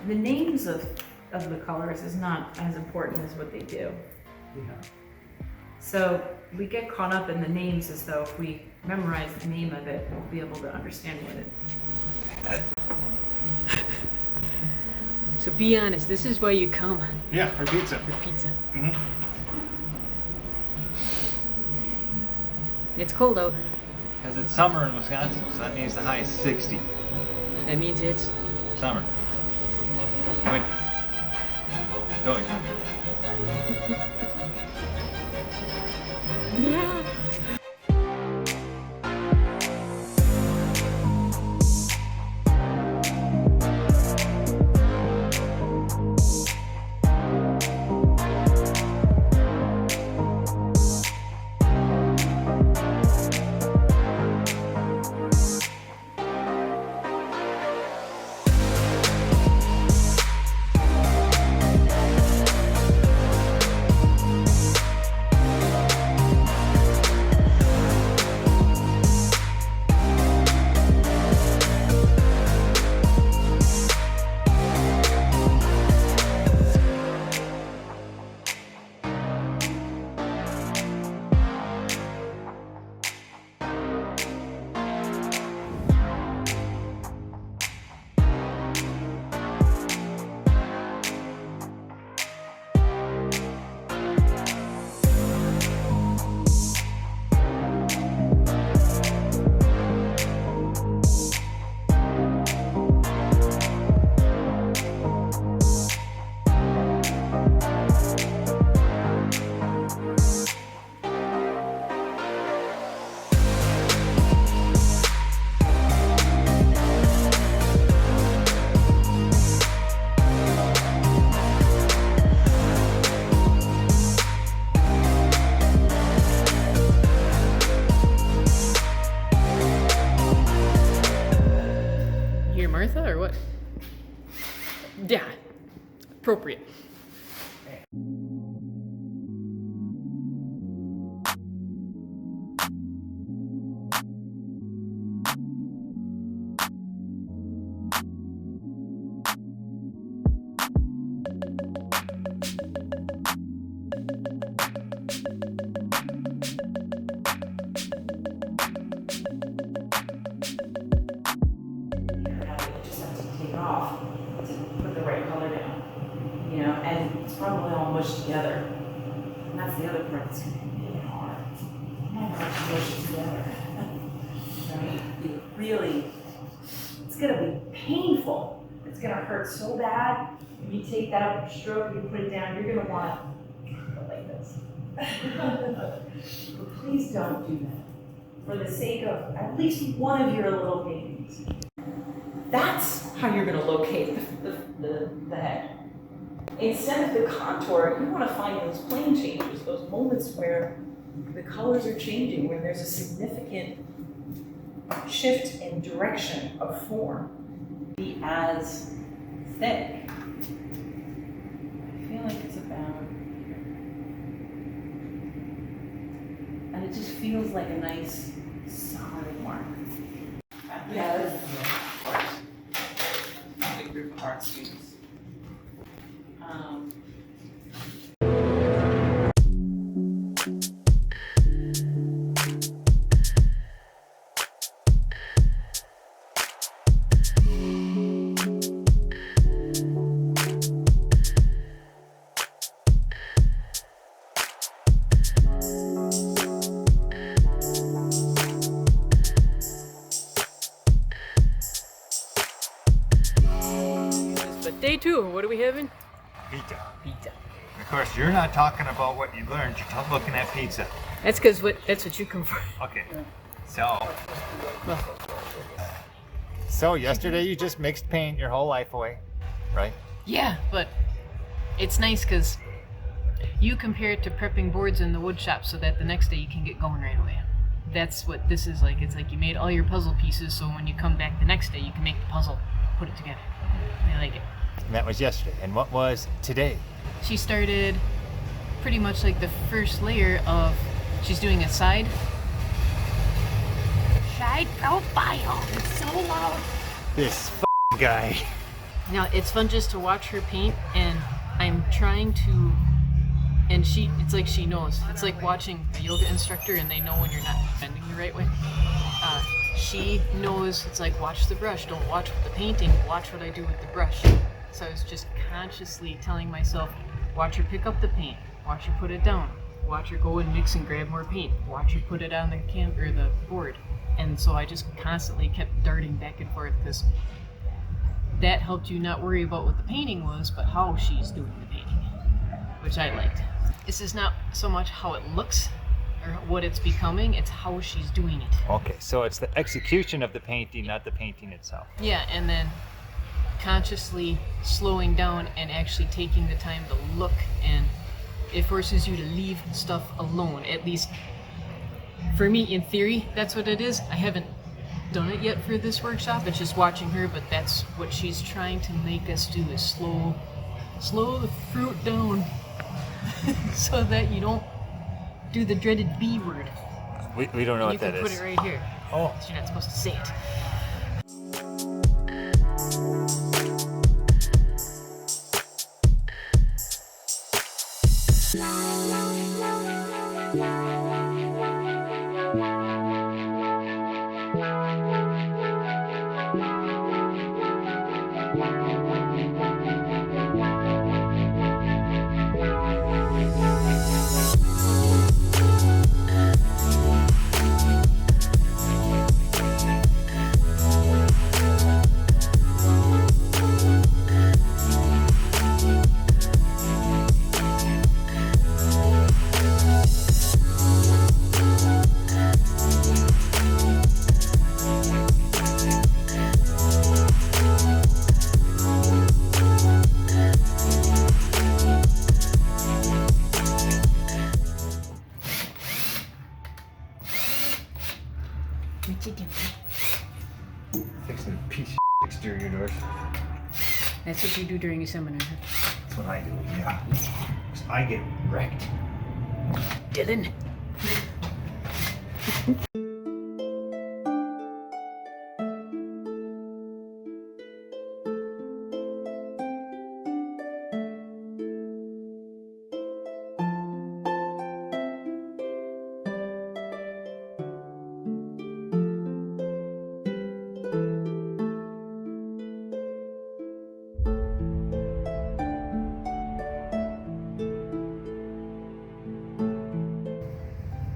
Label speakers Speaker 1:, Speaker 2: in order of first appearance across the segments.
Speaker 1: the names of the colors is not as important as what they do.
Speaker 2: Yeah.
Speaker 1: So we get caught up in the names as though if we memorize the name of it, we'll be able to understand what it.
Speaker 3: So be honest, this is why you come
Speaker 2: Yeah, for pizza.
Speaker 3: for pizza.
Speaker 2: Mm-hmm.
Speaker 3: It's cold out.
Speaker 2: Because it's summer in Wisconsin, so that means the high is 60.
Speaker 3: That means it's
Speaker 2: Summer. Winter. It's always winter.
Speaker 3: yeah. Martha or what? Yeah, appropriate.
Speaker 1: Off to put the right color down, you know, and it's probably all mushed together. And that's the other part that's going to be really hard. Not to mush it together. Right? It really, it's going to be painful. It's going to hurt so bad. When you take that stroke and you put it down, you're going to want to go like this. But please don't do that. For the sake of at least one of your little babies. That's how you're going to locate the head. Instead of the contour, you want to find those plane changes, those moments where the colors are changing, where there's a significant shift in direction of form. Be as thick. I feel like it's about, and it just feels like a nice solid mark. Yeah, this is it. Big group of art students.
Speaker 3: Day two, what are we having?
Speaker 2: Pizza.
Speaker 3: Pizza.
Speaker 2: Of course, you're not talking about what you learned. You're looking at pizza.
Speaker 3: That's because that's what you come for.
Speaker 2: Okay. So yesterday you just mixed paint your whole life away, right?
Speaker 3: Yeah, but it's nice because you compare it to prepping boards in the wood shop so that the next day you can get going right away. That's what this is like. It's like you made all your puzzle pieces so when you come back the next day you can make the puzzle, put it together. I like it.
Speaker 2: And that was yesterday. And what was today?
Speaker 3: She started pretty much like the first layer of, she's doing a side profile. It's so loud.
Speaker 2: This guy.
Speaker 3: Now, it's fun just to watch her paint, and I'm trying to, and it's like she knows. It's like watching a yoga instructor and they know when you're not bending the right way. She knows, it's like, watch the brush, don't watch the painting, watch what I do with the brush. So I was just consciously telling myself, watch her pick up the paint, watch her put it down, watch her go and mix and grab more paint, watch her put it on the board. And so I just constantly kept darting back and forth, because that helped you not worry about what the painting was, but how she's doing the painting, which I liked. This is not so much how it looks or what it's becoming, it's how she's doing it.
Speaker 2: Okay, so it's the execution of the painting, not the painting itself.
Speaker 3: Yeah, and then consciously slowing down and actually taking the time to look, and it forces you to leave stuff alone. At least for me, in theory, that's what it is. I haven't done it yet for this workshop. It's just watching her, but that's what she's trying to make us do, is slow the fruit down so that you don't do the dreaded B word.
Speaker 2: We don't know what that is.
Speaker 3: You can put it right here.
Speaker 2: Oh.
Speaker 3: So you're not supposed to say it. What you doing?
Speaker 2: Fixing a piece of exterior doors.
Speaker 3: That's what you do during a seminar.
Speaker 2: That's what I do, yeah. 'Cause I get wrecked.
Speaker 3: Dylan.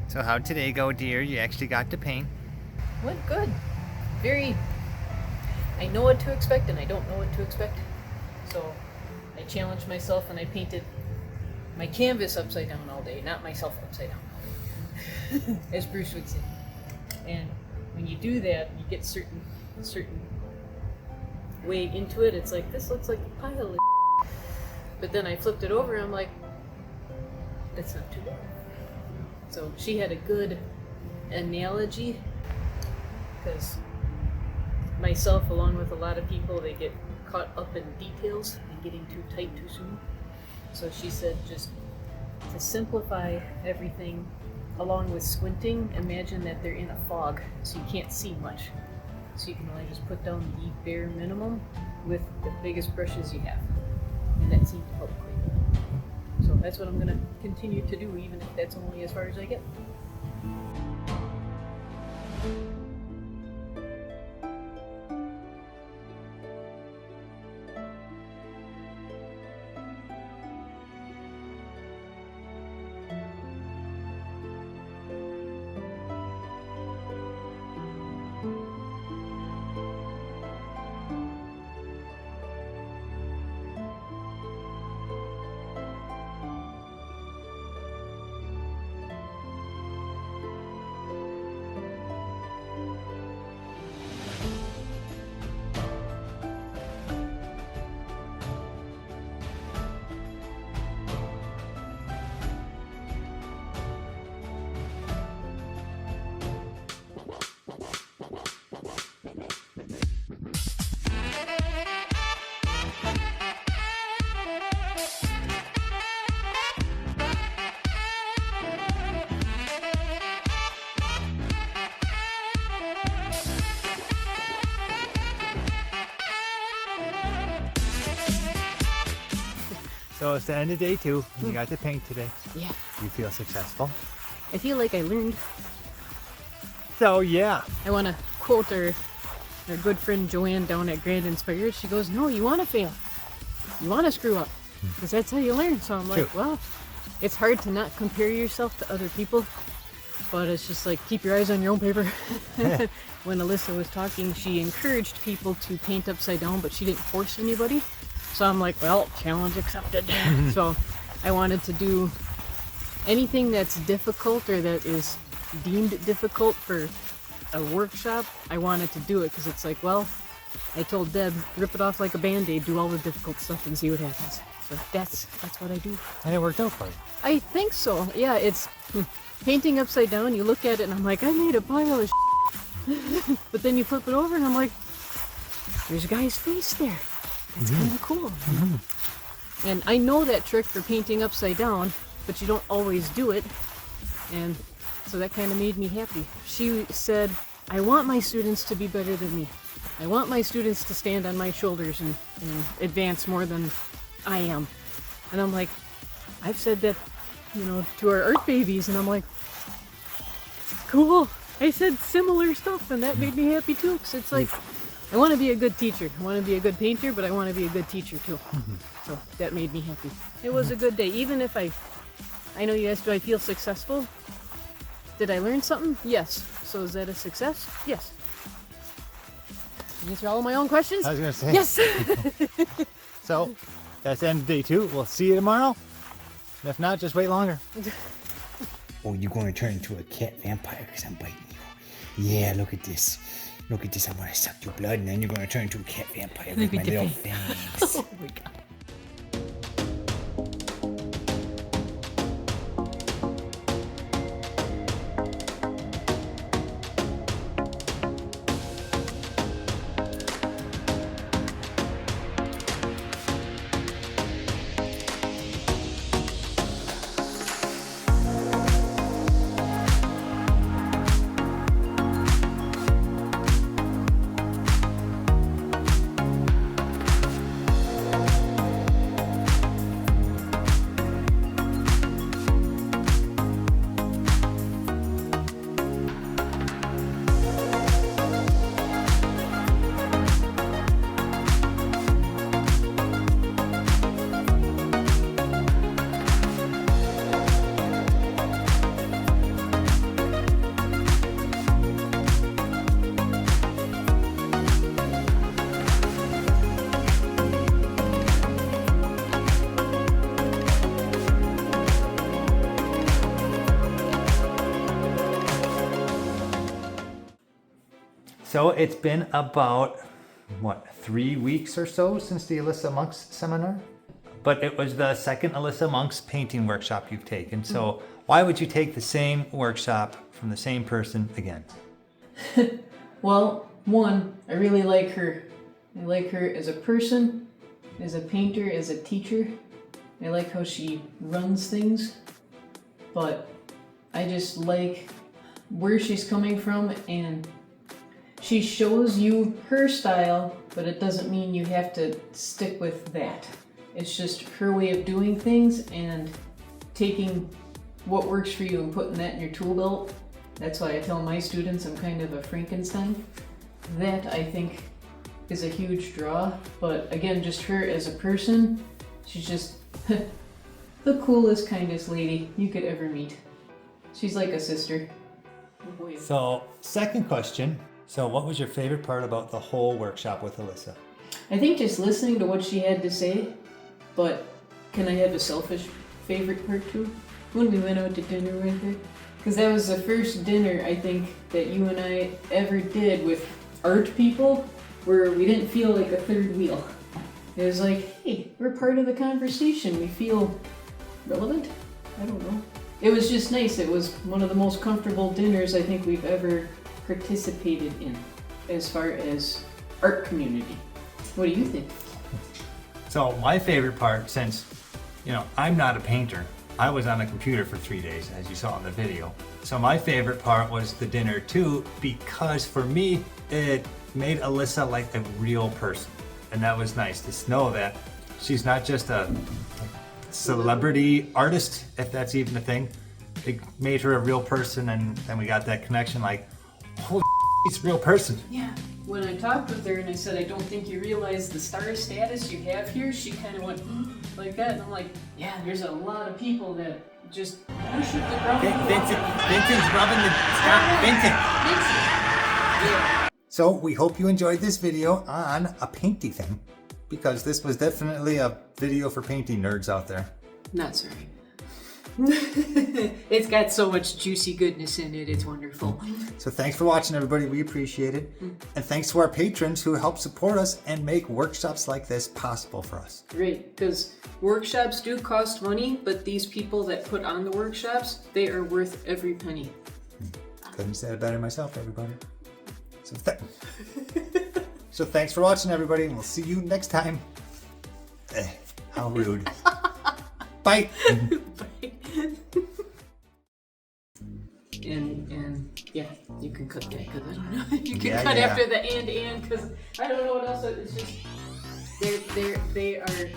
Speaker 2: So how'd today go, dear? You actually got to paint.
Speaker 3: Went good. I know what to expect and I don't know what to expect. So I challenged myself and I painted my canvas upside down all day, not myself upside down, as Bruce would say. And when you do that, you get certain way into it. It's like, this looks like a pile of but then I flipped it over and I'm like, that's not too bad. So she had a good analogy, because myself, along with a lot of people, they get caught up in details and getting too tight too soon. So she said, just to simplify everything, along with squinting, imagine that they're in a fog, so you can't see much. So you can only just put down the bare minimum with the biggest brushes you have. And that seemed to help quite a bit. So that's what I'm going to continue to do, even if that's only as far as I get.
Speaker 2: So it's the end of day 2. You got to paint today.
Speaker 3: Yeah.
Speaker 2: You feel successful?
Speaker 3: I feel like I learned.
Speaker 2: So yeah.
Speaker 3: I want to quote our good friend Joanne down at Grand Inspired. She goes, no, you want to fail. You want to screw up. Because that's how you learn. So I'm like,
Speaker 2: True.
Speaker 3: well, it's hard to not compare yourself to other people. But it's just like, keep your eyes on your own paper. When Alyssa was talking, she encouraged people to paint upside down, but she didn't force anybody. So I'm like, well, challenge accepted. So I wanted to do anything that's difficult or that is deemed difficult for a workshop. I wanted to do it because it's like, well, I told Deb, rip it off like a band-aid, do all the difficult stuff and see what happens. So that's what I do.
Speaker 2: And it worked out for you.
Speaker 3: I think so. Yeah, it's painting upside down. You look at it and I'm like, I made a pile of shit. But then you flip it over and I'm like, there's a guy's face there. That's kind of cool. And I know that trick for painting upside down, but you don't always do it. And so that kind of made me happy. She said, I want my students to be better than me. I want my students to stand on my shoulders and advance more than I am. And I'm like, I've said that, to our art babies, and I'm like, cool. I said similar stuff, and that made me happy too, because it's like, I want to be a good teacher. I want to be a good painter, but I want to be a good teacher too. So that made me happy. It was a good day, even if I know you asked, do I feel successful? Did I learn something? Yes. So is that a success? Yes. Answer all of my own questions?
Speaker 2: I was going to say.
Speaker 3: Yes.
Speaker 2: So that's the end of day 2. We'll see you tomorrow. And if not, just wait longer.
Speaker 4: Oh, you're going to turn into a cat vampire because I'm biting you. Yeah, look at this. Look at this. I'm going to suck your blood and then you're going to turn into a cat vampire with my little fangs.
Speaker 3: Oh my god.
Speaker 2: So it's been about, 3 weeks or so since the Alyssa Monks seminar? But it was the second Alyssa Monks painting workshop you've taken. So why would you take the same workshop from the same person again?
Speaker 3: Well, one, I really like her. I like her as a person, as a painter, as a teacher. I like how she runs things. But I just like where she's coming from, and she shows you her style, but it doesn't mean you have to stick with that. It's just her way of doing things and taking what works for you and putting that in your tool belt. That's why I tell my students I'm kind of a Frankenstein. That, I think, is a huge draw. But again, just her as a person, she's just the coolest, kindest lady you could ever meet. She's like a sister.
Speaker 2: So second question. So what was your favorite part about the whole workshop with Alyssa?
Speaker 3: I think just listening to what she had to say, but can I have a selfish favorite part too? When we went out to dinner with her. Because that was the first dinner, I think, that you and I ever did with art people where we didn't feel like a third wheel. It was like, hey, we're part of the conversation. We feel relevant? I don't know. It was just nice. It was one of the most comfortable dinners I think we've ever participated in as far as art community. What do you think?
Speaker 2: So my favorite part, since, I'm not a painter, I was on a computer for 3 days, as you saw in the video. So my favorite part was the dinner too, because for me, it made Alyssa like a real person. And that was nice to know that she's not just a celebrity artist, if that's even a thing. It made her a real person, and then we got that connection like, holy she's a real person.
Speaker 3: Yeah. When I talked with her and I said, I don't think you realize the star status you have here, she kind of went like that. And I'm like, yeah, there's a lot of people that just worship the ground.
Speaker 2: Vincent's rubbing the stop. Vincent.
Speaker 3: Yeah.
Speaker 2: So we hope you enjoyed this video on a painting thing, because this was definitely a video for painting nerds out there.
Speaker 3: Not sorry. It's got so much juicy goodness in it. It's wonderful.
Speaker 2: So thanks for watching, everybody. We appreciate it. And thanks to our patrons who help support us and make workshops like this possible for us.
Speaker 3: Great, because workshops do cost money, but these people that put on the workshops, they are worth every penny.
Speaker 2: Couldn't say it better myself, everybody. So thanks for watching, everybody, and we'll see you next time. How rude. Bye.
Speaker 3: And yeah, you can cut that because I don't know. You can
Speaker 2: Yeah,
Speaker 3: cut
Speaker 2: yeah.
Speaker 3: after the and because I don't know what else. It's just they are.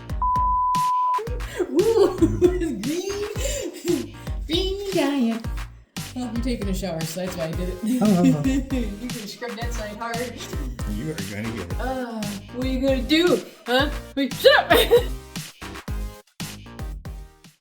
Speaker 3: Woo! Green giant. Well, I'm taking a shower, so that's why I did it. You can scrub that side hard.
Speaker 2: You are gonna get it.
Speaker 3: What are you gonna do? Huh? Wait, shut up!